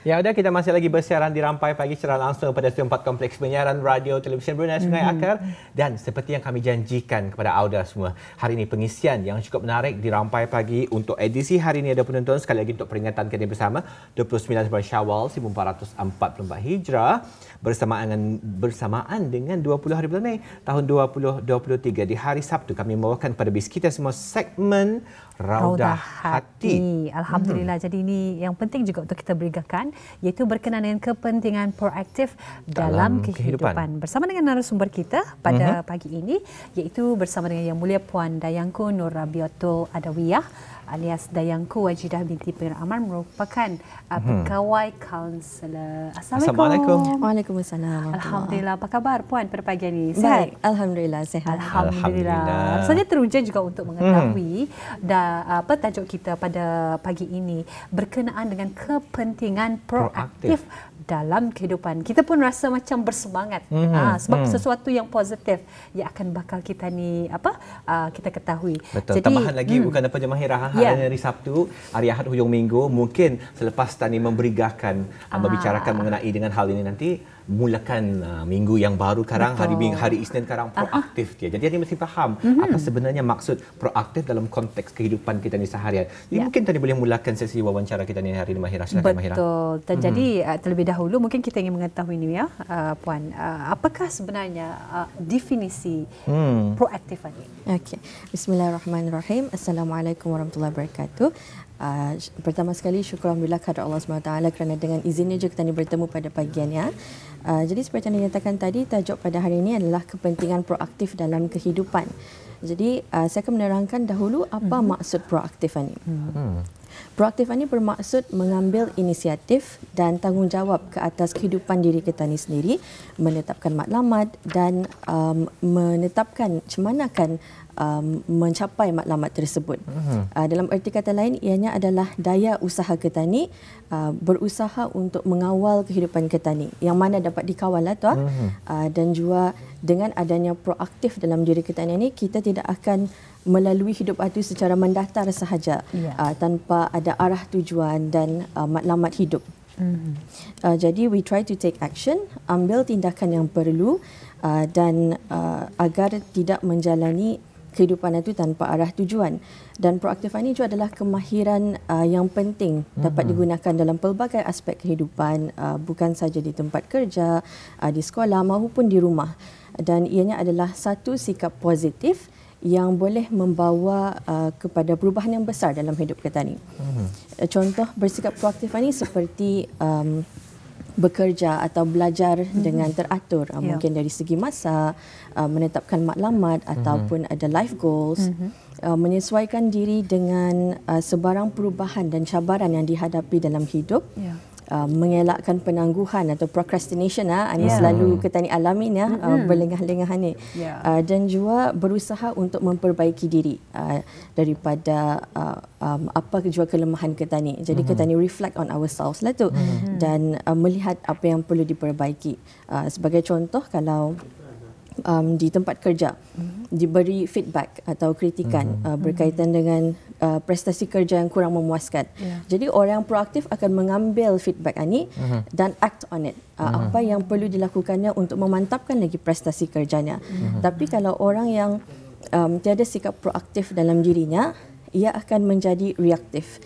Ya udah, kita masih lagi bersiaran di Rampai Pagi secara langsung pada Studio 4 Kompleks Penyiaran Radio Televisyen Brunei Sungai Akar. Dan seperti yang kami janjikan kepada Auda semua, hari ini pengisian yang cukup menarik di Rampai Pagi untuk edisi hari ini ada penonton sekali lagi untuk peringatan kita bersama 29 bulan Syawal 1444 Hijrah bersamaan dengan 20 hari bulan Mei tahun 2023. Di hari Sabtu kami membawakan pada bis kita semua segmen Raudah Hati. Alhamdulillah. Jadi ini yang penting juga untuk kita berikan, iaitu berkenaan dengan kepentingan proaktif dalam kehidupan. Bersama dengan narasumber kita pada pagi ini, iaitu bersama dengan Yang Mulia Puan Dayangku Nur Rabiatul Adawiyah alias Dayangku Wajidah binti Penir Amar, merupakan pegawai kaunselor. Assalamualaikum. Waalaikumsalam. Alhamdulillah. Apa khabar Puan pada pagi ini? Sihat? Baik, alhamdulillah sihat. Alhamdulillah. Rasanya teruja juga untuk mengetahui apa tajuk kita pada pagi ini berkenaan dengan kepentingan proaktif dalam kehidupan. Kita pun rasa macam bersemangat sebab sesuatu yang positif yang akan bakal kita ni kita ketahui. Betul. Jadi, tambahan lagi bukan apa je Mahirah, hari Sabtu, hari Ahad hujung minggu, mungkin selepas tadi memberigakan membicarakan mengenai dengan hal ini nanti mulakan minggu yang baru sekarang, hari Isnin sekarang proaktif dia. Jadi dia mesti faham apa sebenarnya maksud proaktif dalam konteks kehidupan kita ni seharian. Jadi mungkin tadi boleh mulakan sesi wawancara kita ni hari ini Mahirah. Silakan Mahirah. Betul. Jadi terlebih dahulu mungkin kita ingin mengetahui ni ya Puan, apakah sebenarnya definisi proaktif ini? Okey. Bismillahirrahmanirrahim. Assalamualaikum warahmatullahi wabarakatuh. Pertama sekali syukur alhamdulillah kepada Allah SWT kerana dengan izinnya juga kita bertemu pada pagiannya. Jadi seperti yang dinyatakan tadi, tajuk pada hari ini adalah kepentingan proaktif dalam kehidupan. Jadi saya akan menerangkan dahulu apa maksud proaktif ini. Proaktif ini bermaksud mengambil inisiatif dan tanggungjawab ke atas kehidupan diri kita ni sendiri, menetapkan matlamat dan menetapkan macam mana akan mencapai matlamat tersebut. Dalam erti kata lain, ianya adalah daya usaha kita ni berusaha untuk mengawal kehidupan kita ni, yang mana dapat dikawal dan juga dengan adanya proaktif dalam diri kita ni, kita tidak akan melalui hidup itu secara mendatar sahaja tanpa ada arah tujuan dan matlamat hidup. Jadi we try to take action, ambil tindakan yang perlu dan agar tidak menjalani kehidupan itu tanpa arah tujuan. Dan proaktif ini juga adalah kemahiran yang penting dapat digunakan dalam pelbagai aspek kehidupan, bukan saja di tempat kerja, di sekolah maupun di rumah. Dan ianya adalah satu sikap positif yang boleh membawa kepada perubahan yang besar dalam hidup kita ni. Contoh bersikap proaktif ini seperti bekerja atau belajar dengan teratur, mungkin dari segi masa, menetapkan matlamat ataupun ada life goals, menyesuaikan diri dengan sebarang perubahan dan cabaran yang dihadapi dalam hidup. Mengelakkan penangguhan atau procrastination, ini selalu kita ni alamin berlengah-lengah ni, dan juga berusaha untuk memperbaiki diri daripada apa juga kelemahan kita ni. Jadi kita ni reflect on ourselves lah tu, dan melihat apa yang perlu diperbaiki. Sebagai contoh, kalau di tempat kerja diberi feedback atau kritikan berkaitan dengan prestasi kerja yang kurang memuaskan. Jadi orang yang proaktif akan mengambil feedback ini dan act on it. Apa yang perlu dilakukannya untuk memantapkan lagi prestasi kerjanya. Tapi kalau orang yang tiada sikap proaktif dalam dirinya, ia akan menjadi reaktif.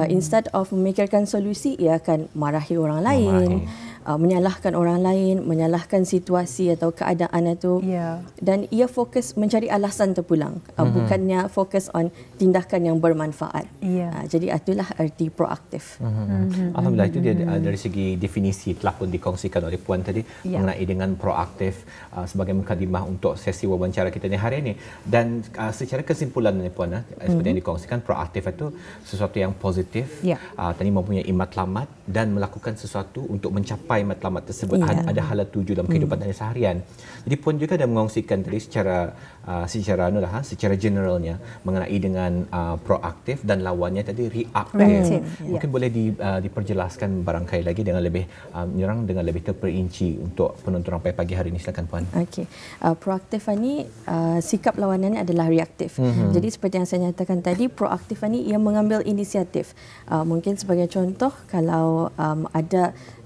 Instead of memikirkan solusi, ia akan marahi orang lain, menyalahkan orang lain, menyalahkan situasi atau keadaan itu, dan ia fokus mencari alasan terpulang, bukannya fokus on tindakan yang bermanfaat. Jadi itulah arti proaktif. Alhamdulillah, itu dia dari segi definisi telah pun dikongsikan oleh Puan tadi mengenai dengan proaktif sebagai mukadimah untuk sesi wawancara kita ni hari ini. Dan secara kesimpulan ni Puan, seperti yang dikongsikan, proaktif itu sesuatu yang positif, tadi mempunyai matlamat dan melakukan sesuatu untuk mencapai sampai matlamat tersebut ada hala tuju dalam kehidupan tani seharian. Jadi Puan juga dah mengongsikan tadi secara generalnya mengenai dengan proaktif dan lawannya tadi reaktif. Mungkin boleh diperjelaskan barangkali lagi dengan lebih dengan lebih terperinci untuk penonton Rampai Pagi hari ini. Silakan Puan. Okey. Proaktif ni sikap lawanannya adalah reaktif. Jadi seperti yang saya nyatakan tadi, proaktif ni ia mengambil inisiatif. Mungkin sebagai contoh, kalau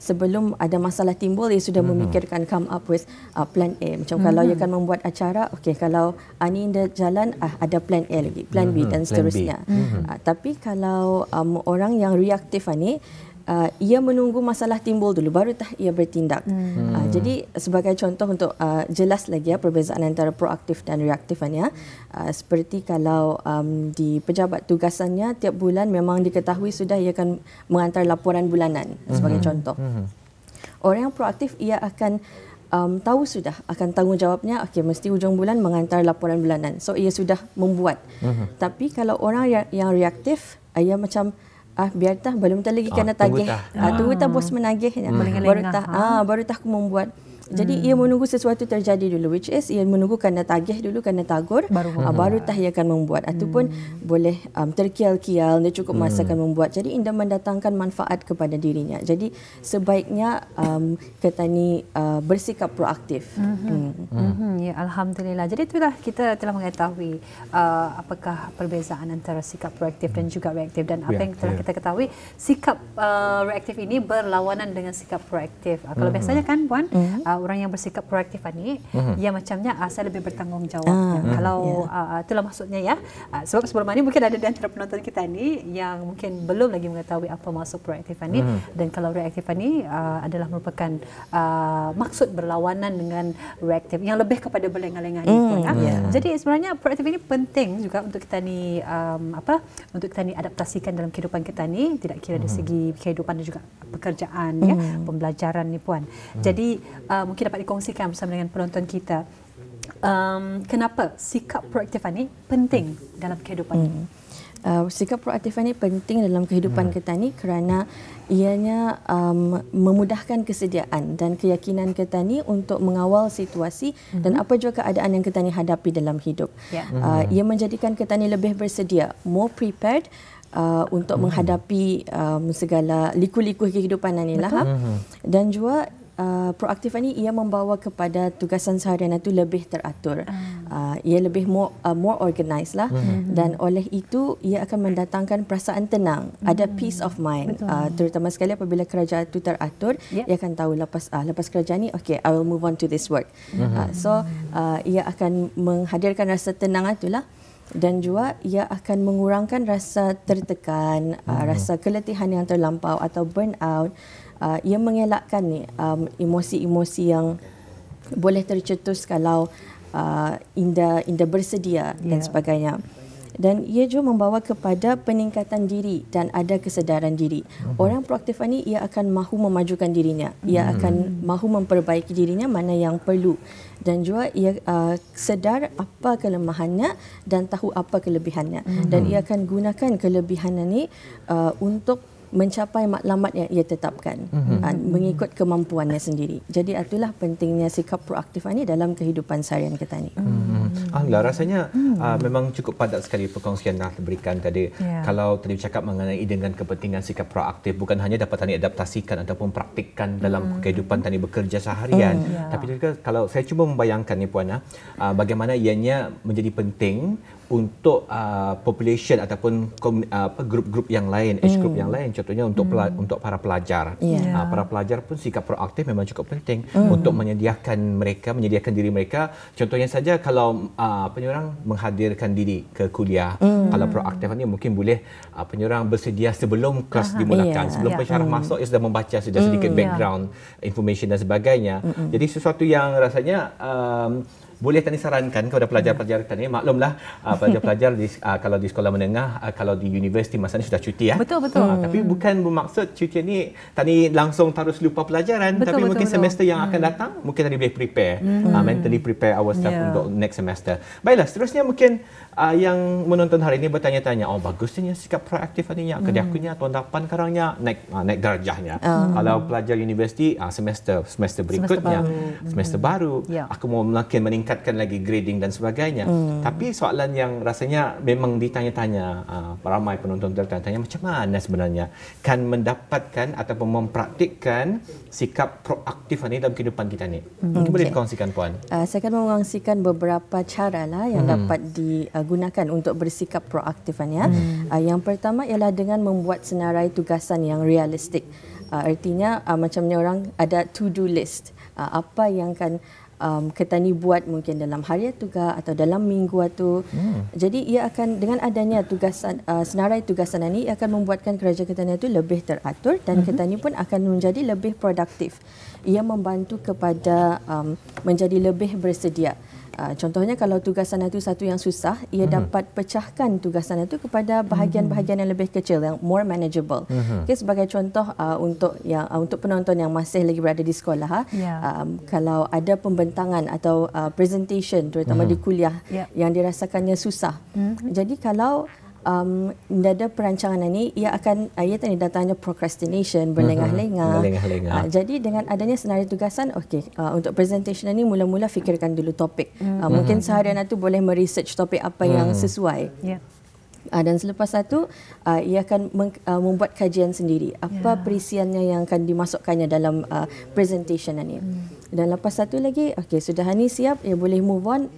sebelum ada masalah timbul, ia sudah memikirkan come up with plan A. Macam kalau ia akan membuat acara, okey, kalau ni dah jalan, ada plan A lagi, plan B dan seterusnya. Tapi kalau orang yang reaktif ni, ia menunggu masalah timbul dulu baru ia bertindak. Jadi sebagai contoh untuk jelas lagi perbezaan antara proaktif dan reaktif seperti kalau di pejabat tugasannya tiap bulan memang diketahui sudah ia akan menghantar laporan bulanan sebagai contoh. Orang yang proaktif ia akan tahu sudah akan tanggungjawabnya, okey, mesti hujung bulan menghantar laporan bulanan. So ia sudah membuat. Tapi kalau orang yang reaktif, ia macam biar tah belum lagi kena tagih. Tunggu tah bos menagihnya. Baru tah aku membuat. Jadi ia menunggu sesuatu terjadi dulu, which is ia menunggu kena tagih dulu, kena tagur, baru tah ia akan membuat. Ataupun boleh terkial-kial, dia cukup masa akan membuat. Jadi ia mendatangkan manfaat kepada dirinya. Jadi sebaiknya kita ni bersikap proaktif. Ya, Alhamdulillah. Jadi itulah kita telah mengetahui apakah perbezaan antara sikap proaktif dan juga reaktif. Dan apa yang telah kita ketahui, sikap reaktif ini berlawanan dengan sikap proaktif. Kalau biasanya kan Puan, orang yang bersikap proaktif ni, ia macamnya saya lebih bertanggungjawab. Kalau itulah maksudnya ya. Sebab sebelum ini mungkin ada di antara penonton kita ni yang mungkin belum lagi mengetahui apa maksud proaktif ni. Dan kalau reaktif ni adalah merupakan maksud berlawanan dengan reaktif yang lebih kepada berlengah-lengah ni. Jadi sebenarnya proaktif ini penting juga untuk kita ni untuk kita ni adaptasikan dalam kehidupan kita ni, tidak kira dari segi kehidupan dan juga pekerjaan pembelajaran ni Puan. Jadi mungkin dapat dikongsikan bersama dengan penonton kita kenapa sikap proaktif ini penting dalam kehidupan ini. Sikap proaktif ini penting dalam kehidupan kita ni kerana ianya memudahkan kesediaan dan keyakinan kita ni untuk mengawal situasi dan apa juga keadaan yang kita ni hadapi dalam hidup. Ia menjadikan kita ni lebih bersedia, more prepared untuk menghadapi segala liku-liku kehidupan ni lah. Dan juga proaktif ini ia membawa kepada tugasan seharian itu lebih teratur. Ia lebih more organized lah. Dan oleh itu ia akan mendatangkan perasaan tenang, ada peace of mind. Terutama sekali apabila kerja itu teratur, ia akan tahu lepas kerja ni, okay, I will move on to this work. So ia akan menghadirkan rasa tenang itulah. Dan juga ia akan mengurangkan rasa tertekan, rasa keletihan yang terlampau atau burnout. Ia mengelakkan emosi-emosi yang boleh tercetus kalau indah bersedia dan sebagainya. Dan ia juga membawa kepada peningkatan diri dan ada kesedaran diri. Orang proaktif ini ia akan mahu memajukan dirinya. Ia akan mahu memperbaiki dirinya mana yang perlu. Dan juga ia sedar apa kelemahannya dan tahu apa kelebihannya. Dan ia akan gunakan kelebihannya ini untuk mencapai matlamat yang ia tetapkan mengikut kemampuannya sendiri. Jadi itulah pentingnya sikap proaktif ini dalam kehidupan seharian kita ni. Alhamdulillah, rasanya memang cukup padat sekali perkongsian yang diberikan tadi. Kalau tadi bercakap mengenai dengan kepentingan sikap proaktif, bukan hanya dapat tani adaptasikan ataupun praktikkan dalam kehidupan tani bekerja seharian, tapi juga kalau saya cuba membayangkan ni Puan, bagaimana ianya menjadi penting untuk population ataupun grup-grup yang lain, age group yang lain, contohnya untuk para pelajar. Para pelajar pun sikap proaktif memang cukup penting untuk menyediakan diri mereka. Contohnya saja kalau penyurang menghadirkan diri ke kuliah, kalau proaktif ni mungkin boleh penyurang bersedia sebelum kelas dimulakan, sebelum pensyarah masuk ia sudah membaca sedikit background information dan sebagainya. Jadi sesuatu yang rasanya boleh tadi sarankan kepada pelajar-pelajar tadi, maklumlah pelajar-pelajar kalau di sekolah menengah, kalau di universiti masa ni sudah cuti ya. Betul. Tapi bukan bermaksud cuti ni tadi langsung terus lupa pelajaran, tapi mungkin semester yang akan datang mungkin tadi boleh prepare, mentally prepare ourselves untuk next semester. Baiklah, seterusnya mungkin yang menonton hari ini bertanya-tanya, bagusnya sikap proaktif ni nya kedai akunya tahun 8 karangnya naik darjahnya. Kalau pelajar universiti semester berikutnya, semester baru, aku mau makin meningkatkan lagi grading dan sebagainya. Tapi soalan yang rasanya memang ditanya-tanya, ramai penonton bertanya-tanya, macam mana sebenarnya kan mendapatkan ataupun mempraktikkan sikap proaktif ni dalam kehidupan kita ni? Mungkin boleh dikongsikan Puan. Saya akan mengongsikan beberapa cara lah yang dapat digunakan untuk bersikap proaktif ya. Yang pertama ialah dengan membuat senarai tugasan yang realistik. Artinya macam ni orang ada to-do list. Apa yang akan Ketani buat mungkin dalam harian tugas atau dalam minggu itu. Jadi ia akan dengan adanya tugasan senarai tugasan ini akan membuatkan kerja Ketani itu lebih teratur dan Ketani pun akan menjadi lebih produktif. Ia membantu kepada menjadi lebih bersedia. Contohnya kalau tugasan itu satu yang susah, ia dapat pecahkan tugasan itu kepada bahagian-bahagian yang lebih kecil, yang more manageable. Okay, sebagai contoh untuk penonton yang masih lagi berada di sekolah, kalau ada pembentangan atau presentation terutama di kuliah yang dirasakannya susah. Jadi kalau ada perancangan ini, ia tadi datangnya procrastination, berlengah-lengah. Jadi dengan adanya senarai tugasan, untuk presentation ini mula-mula fikirkan dulu topik. Mungkin seharian itu boleh meresearch topik apa yang sesuai. Dan selepas itu, ia akan membuat kajian sendiri. Apa perisiannya yang akan dimasukkannya dalam presentation ini. Dan lepas satu lagi, sudah ini siap, ia boleh move on,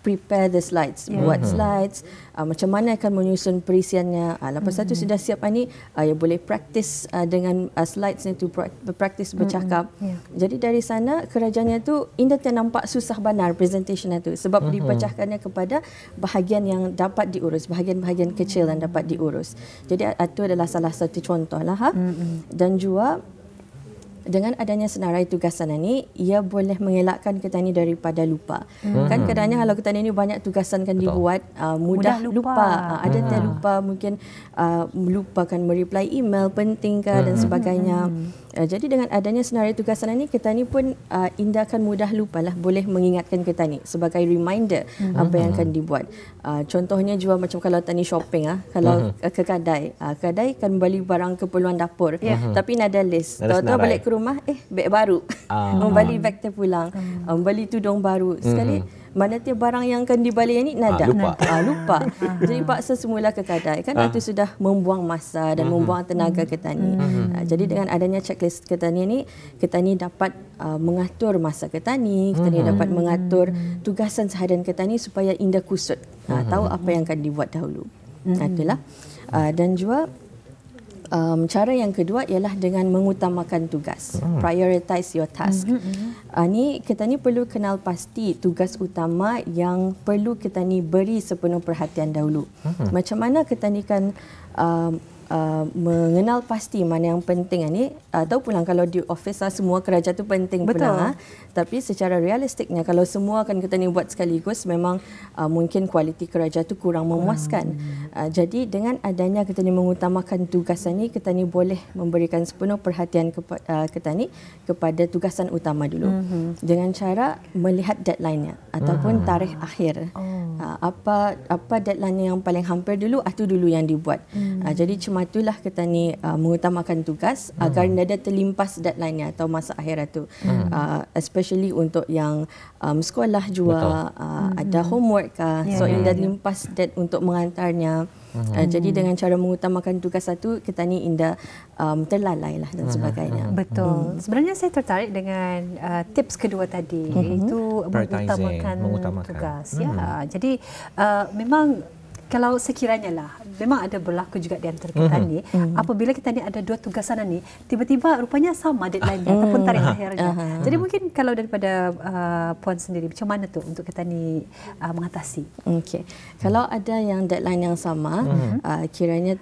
prepare the slides, buat slides, macam mana akan menyusun perisiannya. Lepas itu sudah siap ini, ia boleh praktis dengan slides itu, praktis bercakap. Jadi dari sana kerajanya tu indah nampak susah benar presentation itu sebab dipecahkannya kepada bahagian yang dapat diurus, bahagian-bahagian kecil yang dapat diurus. Jadi itu adalah salah satu contoh lah. Dan juga dengan adanya senarai tugasan ini, ia boleh mengelakkan Ketani daripada lupa. Kan kadang-kadang kalau Ketani ini banyak tugasan kan dibuat, mudah lupa. Ada yang lupa, mungkin melupakan mereply email penting dan sebagainya. Jadi dengan adanya senarai tugasan ini, Ketani pun Indah akan mudah lupa lah, boleh mengingatkan Ketani sebagai reminder apa yang akan dibuat. Contohnya juga macam kalau Tani shopping, kalau ke kedai, kedai kan beli barang keperluan dapur, tapi ada list. Tahu-tahu balik ke rumah, beg baru. Membeli beg terpulang, beli tudung baru. Sekali mana tiap barang yang akan dibalik ini nada. Lupa. Jadi paksa semula ke kedai. Kan itu sudah membuang masa dan membuang tenaga Ketani. Jadi dengan adanya checklist Ketani ini, Ketani dapat mengatur masa Ketani, Ketani dapat mengatur tugasan seharian Ketani supaya Indah kusut. Tahu apa yang akan dibuat dahulu. Itulah. Dan juga cara yang kedua ialah dengan mengutamakan tugas. Prioritize your task. Ni kita ni perlu kenal pasti tugas utama yang perlu kita ni beri sepenuh perhatian dahulu. Macam mana kita ni kan mengenal pasti mana yang penting ni. Tahu pulang kalau di office semua kerja tu penting pulang. Tapi secara realistiknya kalau semua akan kita ni buat sekaligus, memang mungkin kualiti kerja tu kurang memuaskan. Jadi dengan adanya kita ni mengutamakan tugasan ni, kita ni boleh memberikan sepenuh perhatian kita ni kepada tugasan utama dulu. Dengan cara melihat deadline-nya ataupun tarikh akhir. Apa deadline yang paling hampir dulu, itu dulu yang dibuat. Jadi cuma itulah kita ni mengutamakan tugas agar tidak terlimpas deadline-nya atau masa akhir itu. Especially untuk yang sekolah juga, ada homework so Indah limpas dead untuk mengantarnya. Jadi dengan cara mengutamakan tugas satu, kita ni Indah terlalai lah dan sebagainya. Betul. Sebenarnya saya tertarik dengan tips kedua tadi, iaitu mengutamakan tugas. Jadi memang kalau sekiranya lah memang ada berlaku juga di antara kita ni, apabila kita ni ada dua tugasan ni, tiba-tiba rupanya sama deadline-nya ataupun tarikh akhirnya. Jadi mungkin kalau daripada Puan sendiri, macam mana tu untuk kita ni mengatasi? Okey. Kalau ada yang deadline yang sama, kiranya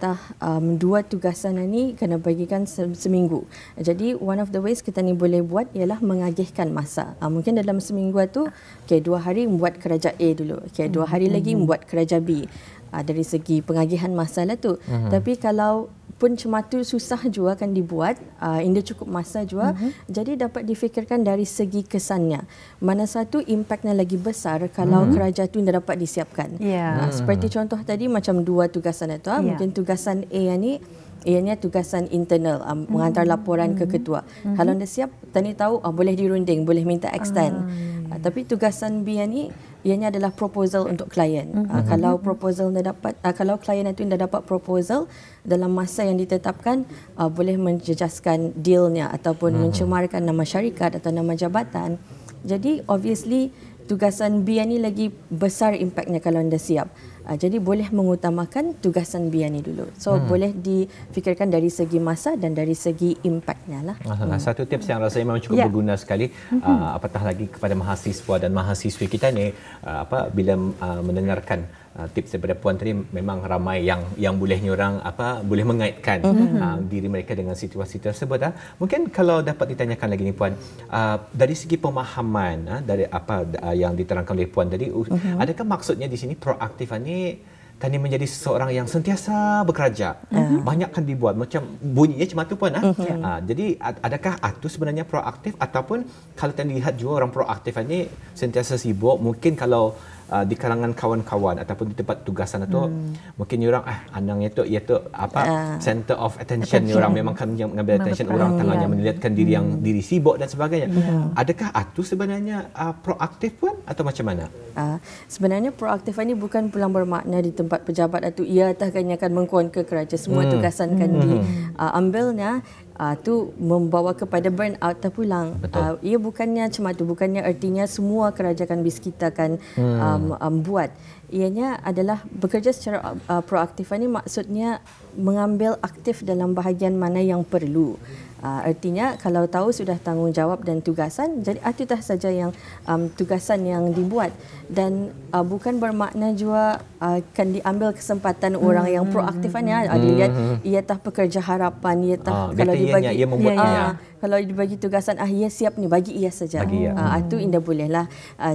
dua tugasan ni kena bagikan seminggu. Jadi one of the ways kita ni boleh buat ialah mengagihkan masa. Mungkin dalam seminggu tu, 2 hari membuat kerja A dulu. 2 hari lagi membuat kerja B. Dari segi pengagihan masa lah tu. Tapi kalau pun cematu susah juga kan dibuat, indah cukup masa juga. Jadi dapat difikirkan dari segi kesannya. Mana satu impaknya lagi besar kalau kerja tu indah dapat disiapkan. Seperti contoh tadi macam dua tugasan itu. Mungkin tugasan A ni ianya tugasan internal, menghantar laporan ke ketua. Kalau anda siap, tani tahu boleh dirunding, boleh minta extend. Tapi tugasan B ni ianya adalah proposal untuk klien. Kalau proposal anda dapat, kalau klien itu anda dapat proposal dalam masa yang ditetapkan, boleh menjejaskan dealnya ataupun mencemarkan nama syarikat atau nama jabatan. Jadi obviously tugasan B ni lagi besar impaknya kalau anda siap. Jadi boleh mengutamakan tugasan B ni dulu. So boleh difikirkan dari segi masa dan dari segi impaknya lah. Satu tips yang rasanya memang cukup berguna sekali, apatah lagi kepada mahasiswa dan mahasiswi kita ni, bila mendengarkan tips daripada Puan tadi, memang ramai yang bolehnya orang boleh mengaitkan diri mereka dengan situasi tersebut. Mungkin kalau dapat ditanyakan lagi ni Puan, dari segi pemahaman dari apa yang diterangkan oleh Puan tadi, adakah maksudnya di sini proaktif ni tani menjadi seseorang yang sentiasa bekerja, banyak kan dibuat, macam bunyinya macam tu Puan. Jadi adakah itu sebenarnya proaktif, ataupun kalau tani lihat juga orang proaktif ni sentiasa sibuk, mungkin kalau di kalangan kawan-kawan ataupun di tempat tugasan itu, mungkin orang andangnya tu iaitu center of attention ni, orang memang kan mengambil attention orang, tangannya melihatkan diri sibuk dan sebagainya. Adakah itu sebenarnya proaktif Puan atau macam mana? Sebenarnya proaktif ini bukan pulang bermakna di tempat pejabat itu ia akan mengkonquer kerja, semua tugasan kan diambilnya. Tu membawa kepada burnout terpulang. Ia bukannya cuma tu, bukannya artinya semua kerja kan bis kita kan buat. Ianya adalah bekerja secara proaktif ini maksudnya mengambil aktif dalam bahagian mana yang perlu. Artinya kalau tahu sudah tanggungjawab dan tugasan, jadi itu saja yang tugasan yang dibuat, dan bukan bermakna juga akan diambil kesempatan orang yang proaktifnya. Dilihat ia pekerja harapan, ia kalau dibagi kalau dibagi tugasan, ia siap ni, bagi ia saja. Itu indah boleh lah.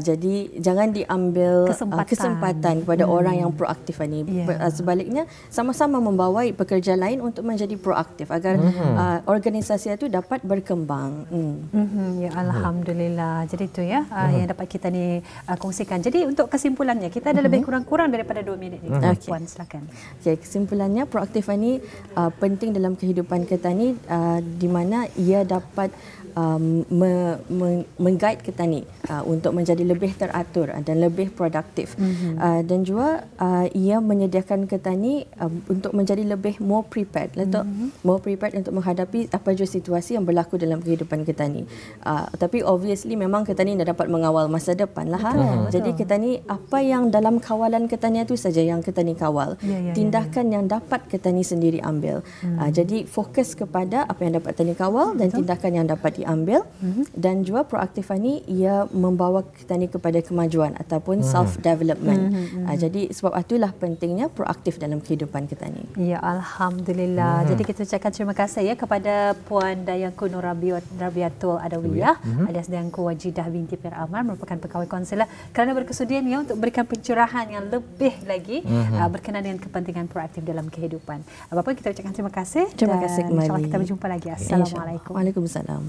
Jadi jangan diambil kesempatan kepada orang yang proaktif ni. Sebaliknya sama-sama membawa pekerja lain untuk menjadi proaktif agar organisasi itu dapat berkembang. Ya, alhamdulillah. Jadi itu ya yang dapat kita ni kongsikan. Jadi untuk kesimpulannya, kita ada lebih kurang dari 2 minit ni. Puan silakan. Kesimpulannya, proaktif ini penting dalam kehidupan kita ni, di mana ia dapat mengguide kita ni untuk menjadi lebih teratur dan lebih produktif. Dan juga ia menyediakan kita ni untuk menjadi lebih more prepared untuk menghadapi apa jua situasi yang berlaku dalam kehidupan kita ni. Tapi obviously memang kita ni dah dapat mengawal masa depan lah. Jadi kita ni apa yang dalam kawalan kita ni itu saja yang kita ni kawal. Tindakan yang dapat kita ni sendiri ambil. Jadi fokus kepada apa yang dapat kita ni kawal dan tindakan yang dapat diambil. Dan juga proaktif ini ia membawa kita ni kepada kemajuan ataupun self development. Jadi sebab itulah pentingnya proaktif dalam kehidupan kita ni. Ya, alhamdulillah. Jadi kita ucapkan terima kasih ya kepada Puan Dayangku Nur Rabiatul Adawiyah alias Dayangku Wajidah binti Pir Amar, merupakan pegawai konsulat, kerana berkesudian ya untuk berikan pencerahan yang lebih lagi berkenaan dengan kepentingan proaktif dalam kehidupan. Apa-apa kita ucapkan terima kasih. Terima kasih kembali. InsyaAllah kita berjumpa lagi. Assalamualaikum. Waalaikumsalam.